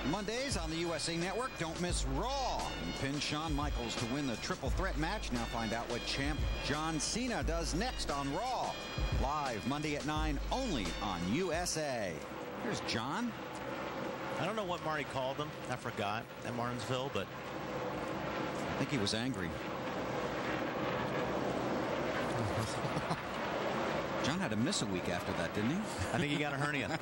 Mondays on the USA Network. Don't miss Raw. And pin Shawn Michaels to win the triple threat match. Now find out what champ John Cena does next on Raw. Live Monday at 9 only on USA. Here's John. I don't know what Marty called him. I forgot at Martinsville, but I think he was angry. John had to miss a week after that, didn't he? I think he got a hernia.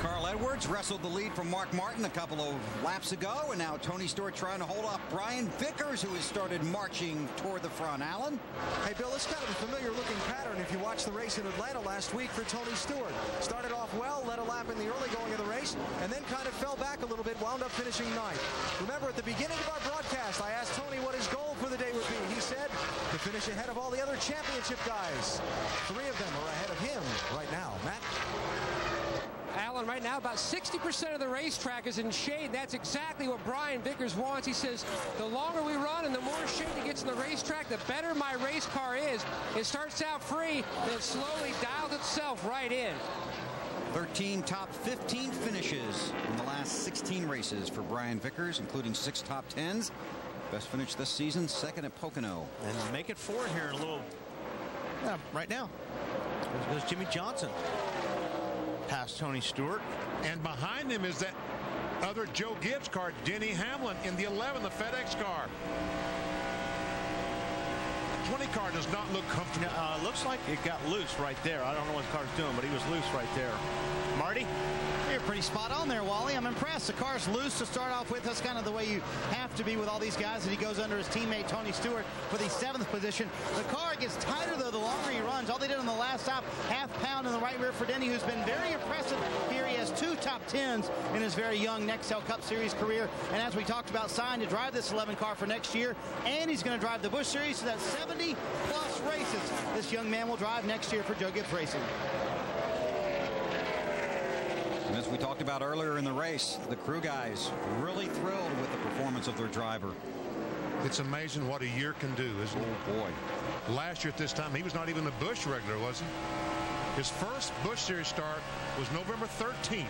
Carl Edwards wrestled the lead from Mark Martin a couple of laps ago, and now Tony Stewart trying to hold off Brian Vickers, who has started marching toward the front. Alan? Hey, Bill, it's kind of a familiar-looking pattern if you watch the race in Atlanta last week for Tony Stewart. Started off well, led a lap in the early going of the race, and then kind of fell back a little bit, wound up finishing ninth. Remember, at the beginning of our broadcast, I asked Tony what his goal for the day would be. He said to finish ahead of all the other championship guys. 3 of them are ahead of him right now. Matt? Alan, right now about 60% of the racetrack is in shade. That's exactly what Brian Vickers wants. He says the longer we run and the more shade that gets in the racetrack, the better my race car is. It starts out free, then slowly dials itself right in. 13 top 15 finishes in the last 16 races for Brian Vickers, including 6 top 10s. Best finish this season, second at Pocono. And make it 4 here in a little, right now. There's Jimmy Johnson. Past Tony Stewart. And behind him is that other Joe Gibbs car, Denny Hamlin, in the 11, the FedEx car. 20 car does not look comfortable. Looks like it got loose right there. I don't know what the car's doing, but he was loose right there. Marty? You're pretty spot on there, Wally. I'm impressed. The car's loose to start off with. That's kind of the way you have to be with all these guys. And he goes under his teammate Tony Stewart for the 7th position. The car gets tighter, though, the longer he runs. All they did on the last stop, half pound in the right rear for Denny, who's been very impressive here. He has 2 top 10s in his very young NEXTEL Cup Series career. And as we talked about, signed to drive this 11 car for next year. And he's going to drive the Busch Series, so that's 70-plus races this young man will drive next year for Joe Gibbs Racing. And as we talked about earlier in the race, the crew guys really thrilled with the performance of their driver. It's amazing what a year can do, isn't it? Oh, boy. Last year at this time, he was not even a Busch regular, was he? His first Busch Series start was November 13th.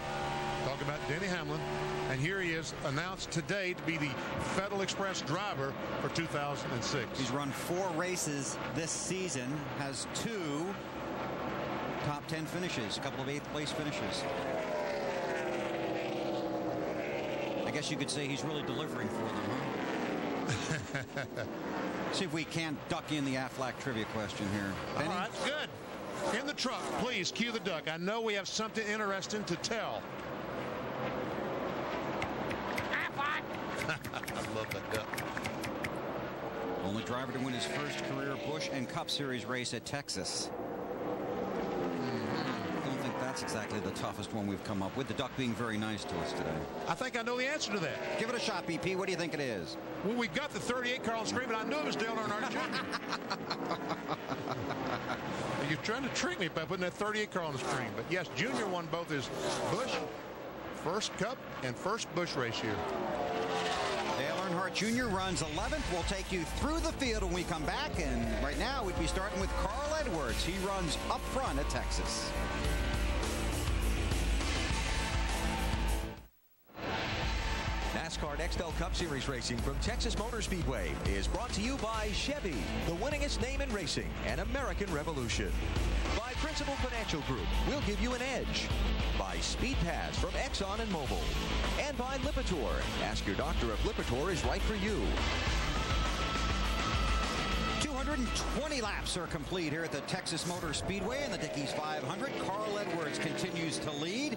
Talking about Denny Hamlin. And here he is, announced today to be the Federal Express driver for 2006. He's run 4 races this season, has 2 top 10 finishes, a couple of 8th place finishes. I guess you could say he's really delivering for them, huh? See if we can't duck in the Aflac trivia question here. Benny? All right, good. In the truck, please cue the duck. I know we have something interesting to tell. I love that duck. Only driver to win his first career Busch and Cup Series race at Texas. That's exactly the toughest one we've come up with. The duck being very nice to us today. I think I know the answer to that. Give it a shot, BP. What do you think it is? Well, we've got the 38 car on the screen, but I knew it was Dale Earnhardt Jr. You're trying to trick me by putting that 38 car on the screen. But yes, Junior won both his Busch first Cup and first Busch race here. Dale Earnhardt Jr. runs 11th. We'll take you through the field when we come back. And right now, we'd be starting with Carl Edwards. He runs up front at Texas. NASCAR NEXTEL Cup Series racing from Texas Motor Speedway is brought to you by Chevy, the winningest name in racing, and American Revolution. By Principal Financial Group, we'll give you an edge. By Speed Pass from Exxon and Mobil. And by Lipitor. Ask your doctor if Lipitor is right for you. 220 laps are complete here at the Texas Motor Speedway and the Dickies 500. Carl Edwards continues to lead.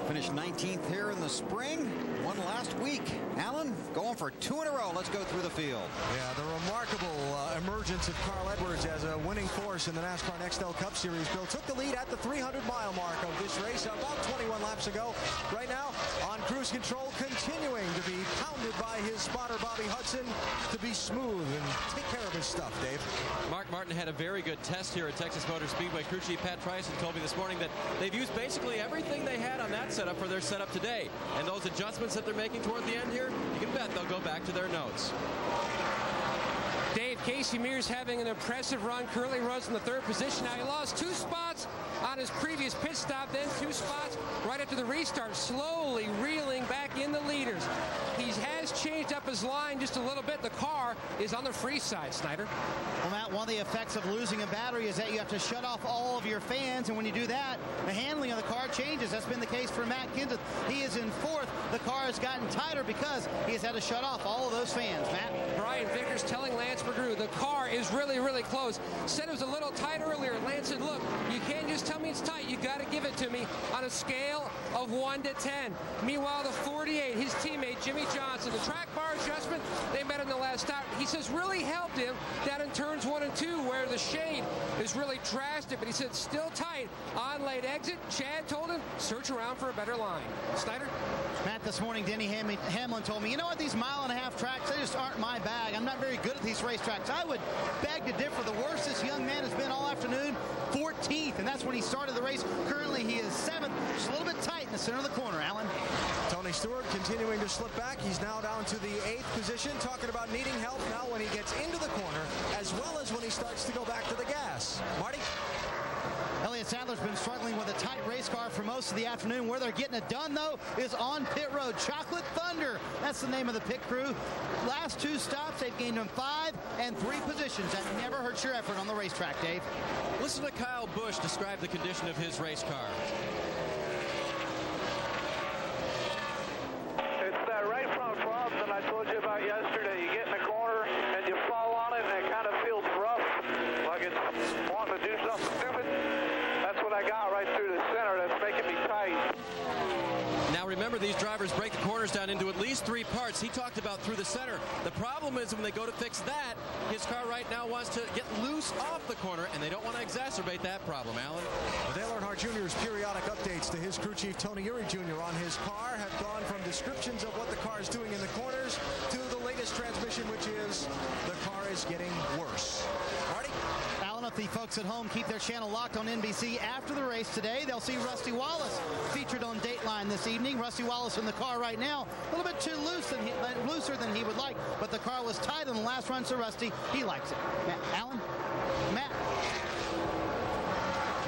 Finished 19th here in the spring. Won last week. Alan, going for 2 in a row. Let's go through the field. Yeah, the remarkable emergence of Carl Edwards as a winning force in the NASCAR NEXTEL Cup Series. Bill took the lead at the 300-mile mark of this race about 21 laps ago. Right now, on cruise control, continuing to be pounded by his spotter, Bobby Hudson, to be smooth and take care of his stuff, Dave. Mark Martin had a very good test here at Texas Motor Speedway. Crew chief Pat Trice told me this morning that they've used basically everything they had on that setup for their setup today. And those adjustments that they're making toward the end here, you can bet they'll go back to their notes. Dave, Casey Mears having an impressive run. Currently runs in the 3rd position. Now he lost 2 spots on his previous pit stop, then 2 spots right after the restart, slowly reeling back in the leaders. He has changed up his line just a little bit. The car is on the free side, Snyder. Well, Matt, one of the effects of losing a battery is that you have to shut off all of your fans, and when you do that, the handling of the car changes. That's been the case for Matt Kenseth. He is in 4th. The car has gotten tighter because he has had to shut off all of those fans. Matt? Brian Vickers telling Lance McGrew the car is really, really close. Said it was a little tight earlier. Lance said, look, you can't just tell me it's tight. You got to give it to me on a scale of 1 to 10. Meanwhile, the 48, his teammate Jimmy Johnson, the track bar adjustment they met in the last stop, he says really helped him down in turns 1 and 2 where the shade is really drastic, but he said still tight on late exit. Chad told him search around for a better line. Snyder? Matt, this morning Denny Hamlin told me, you know what, these mile-and-a-half tracks, they just aren't my bag. I'm not very good at these racetracks. I would beg to differ. The worst this young man has been all afternoon, 14th, and that's when he started the race. Currently he is 7th, just a little bit tight in the center of the corner. Alan? Tony Stewart continuing to slip back. He's now down to the 8th position, talking about needing help now when he gets into the corner, as well as when he starts to go back to the gas. Marty? Elliott Sadler's been struggling with a tight race car for most of the afternoon. Where they're getting it done, though, is on pit road. Chocolate Thunder, that's the name of the pit crew. Last 2 stops, they've gained them 5 and 3 positions. That never hurts your effort on the racetrack, Dave. Listen to Kyle Busch describe the condition of his race car. It's that right front problem that I told you about yesterday. You get in the corner and you fall on it and it kind of feels rough, like it's wanting to do something stupid. That's what I got right through the center. That's making me tight. Now remember, these drivers break the corners down into at least 3 parts. He talked about through the center. The problem is when they go to fix that, his car right now wants to get loose off the corner, and they don't want to exacerbate that problem, Alan. Dale Earnhardt Jr.'s periodic updates to his crew chief, Tony Eury Jr., on his car have gone from descriptions of what the car is doing in the corners to the latest transmission, which is the car is getting worse. Marty? Alan, if the folks at home keep their channel locked on NBC after the race today, they'll see Rusty Wallace featured on Dateline this evening. Rusty Wallace in the car right now, a little bit too looser than he would like, but the car was tight on the last run, so Rusty, he likes it. Alan? Matt?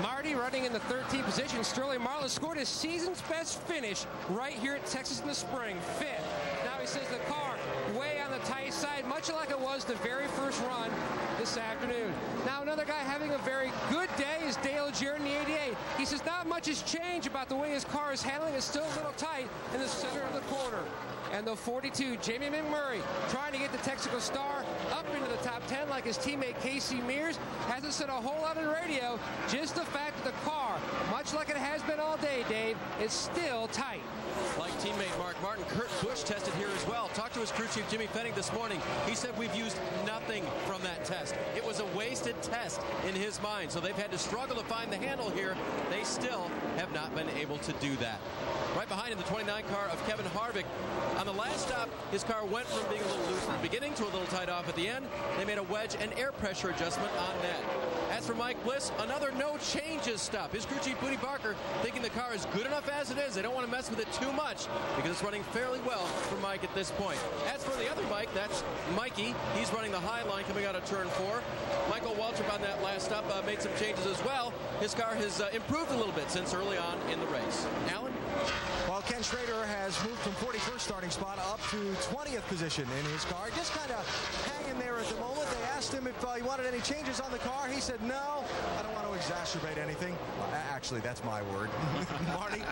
Marty running in the 13th position. Sterling Marlin scored his season's best finish right here at Texas in the spring, 5th. Now he says the car way on the tight side, much like it was the very first run this afternoon. Now another guy having a very good day is Dale Jarrett in the 88. He says not much has changed about the way his car is handling. It's still a little tight in the center of the corner. And the 42, Jamie McMurray, trying to get the Texaco Star up into the top 10 like his teammate Casey Mears. Hasn't said a whole lot on the radio. Just the fact that the car, much like it has been all day, Dave, is still tight. Like teammate Mark Martin, Kurt Busch tested here as well. Talked to his crew chief, Jimmy Fennig, this morning. He said we've used nothing from that test. It was a wasted test in his mind. So they've had to struggle to find the handle here. They still have not been able to do that. Right behind him, the 29 car of Kevin Harvick. On the last stop, his car went from being a little loose at the beginning to a little tight off at the end. They made a wedge and air pressure adjustment on that. As for Mike Bliss, another no changes stop. His crew chief, Booty Barker, thinking the car is good enough as it is. They don't want to mess with it too much because it's running fairly well for Mike at this point. As for the other Mike, that's Mikey. He's running the high line coming out of turn 4. Michael Waltrip on that last stop made some changes as well. His car has improved a little bit since early on in the race. Alan? Well, Ken Schrader has moved from 41st starting spot up to 20th position in his car. Just kind of hanging there at the moment. They asked him if he wanted any changes on the car. He said, no, I don't want to exacerbate anything. Actually, that's my word. Marty?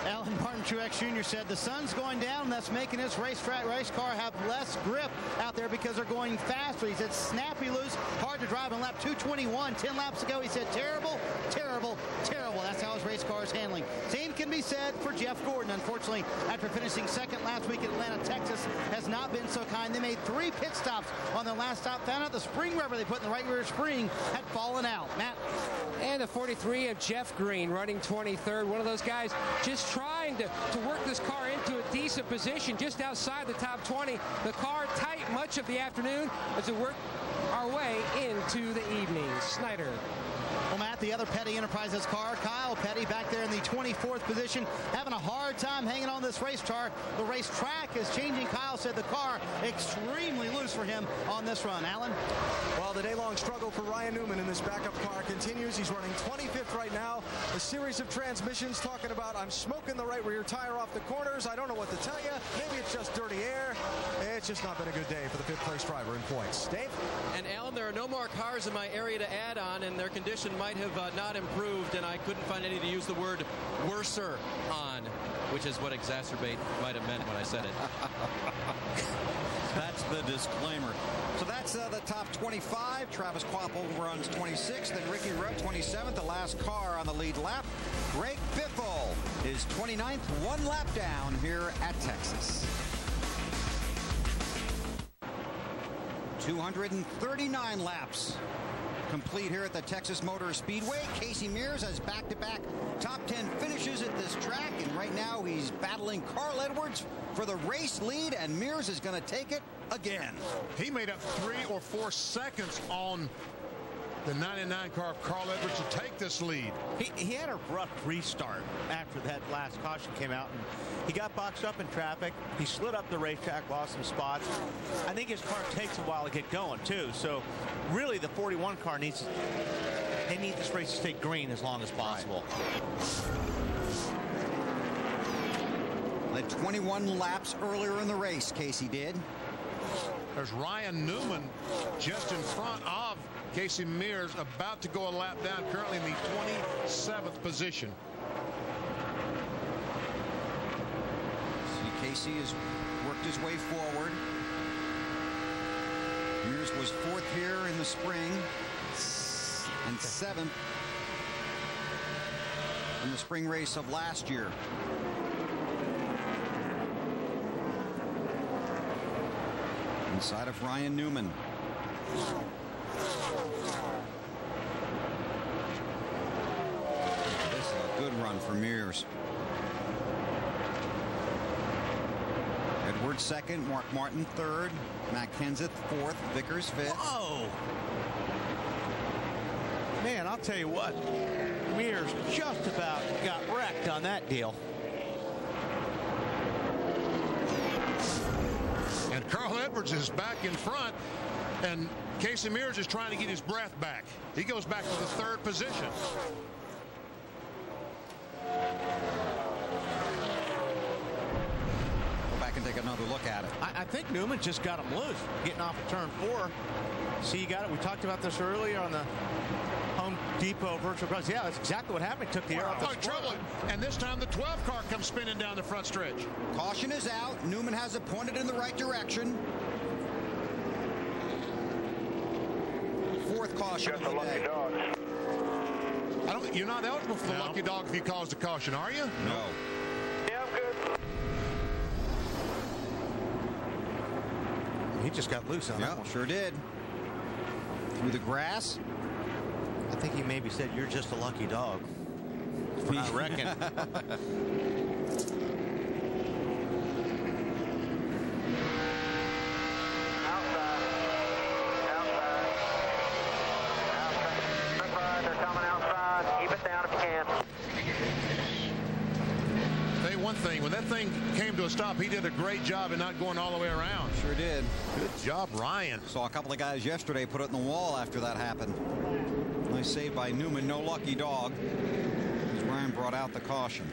Alan Martin Truex Jr. said the sun's going down, and that's making this race car have less grip out there because they're going faster. He said snappy loose, hard to drive in lap 221. 10 laps ago, he said terrible, terrible, terrible. That's how his race car is handling. Same can be said for Jeff Gordon. Unfortunately, after finishing second last week at Atlanta, Texas has not been so kind. They made 3 pit stops on their last stop. Found out the spring rubber they put in the right rear spring had fallen out. Matt? And the 43 of Jeff Green running 23rd. One of those guys just trying to work this car into a decent position just outside the top 20. The car tight much of the afternoon as we work our way into the evening. Snyder. Well, Matt, at the other Petty Enterprises car. Kyle Petty back there in the 24th position, having a hard time hanging on this race car. The racetrack is changing. Kyle said the car extremely loose for him on this run. Alan? Well, the day-long struggle for Ryan Newman in this backup car continues. He's running 25th right now. A series of transmissions talking about, I'm smoking the right rear tire off the corners. I don't know what to tell you. Maybe it's just dirty air. It's just not been a good day for the 5th place driver in points. Dave? And Alan, there are no more cars in my area to add on, and their condition might have not improved, and I couldn't find any to use the word worser on, which is what exacerbate might have meant when I said it. That's the disclaimer. So that's the top 25. Travis Kvapil runs 26th, and Ricky Rudd 27th, the last car on the lead lap. Greg Biffle is 29th, 1 lap down here at Texas. 239 laps complete here at the Texas Motor Speedway. Casey Mears has back-to-back top 10 finishes at this track, and right now he's battling Carl Edwards for the race lead, and Mears is going to take it again. He made up 3 or 4 seconds on the 99 car of Carl Edwards to take this lead. He had a rough restart after that last caution came out, and he got boxed up in traffic. He slid up the racetrack, lost some spots. I think his car takes a while to get going too. So really the 41 car needs this race to stay green as long as possible. Led 21 laps earlier in the race, Casey did. There's Ryan Newman just in front of Casey Mears, about to go a lap down, currently in the 27th position. See, Casey has worked his way forward. Mears was 4th here in the spring and 7th in the spring race of last year. Inside of Ryan Newman. This is a good run for Mears. Edwards 2nd, Mark Martin 3rd, Matt Kenseth 4th, Vickers 5th. Whoa! Man, I'll tell you what, Mears just about got wrecked on that deal. And Carl Edwards is back in front, and Casey Mears is trying to get his breath back. He goes back to the 3rd position. Go back and take another look at it. I think Newman just got him loose, getting off of turn 4. See, you got it. We talked about this earlier on the Home Depot virtual cross. Yeah, that's exactly what happened. Took the air off the trouble. And this time the 12 car comes spinning down the front stretch. Caution is out. Newman has it pointed in the right direction. 4th caution of the day. You're not eligible for the lucky dog if you caused a caution, are you? No. Yeah, I'm good. He just got loose on that one. Sure did. Through the grass. I think he maybe said, "You're just a lucky dog." I reckon. One thing, when that thing came to a stop, he did a great job in not going all the way around. Sure did. Good job, Ryan. Saw a couple of guys yesterday put it in the wall after that happened. Nice save by Newman. No lucky dog, as Ryan brought out the caution.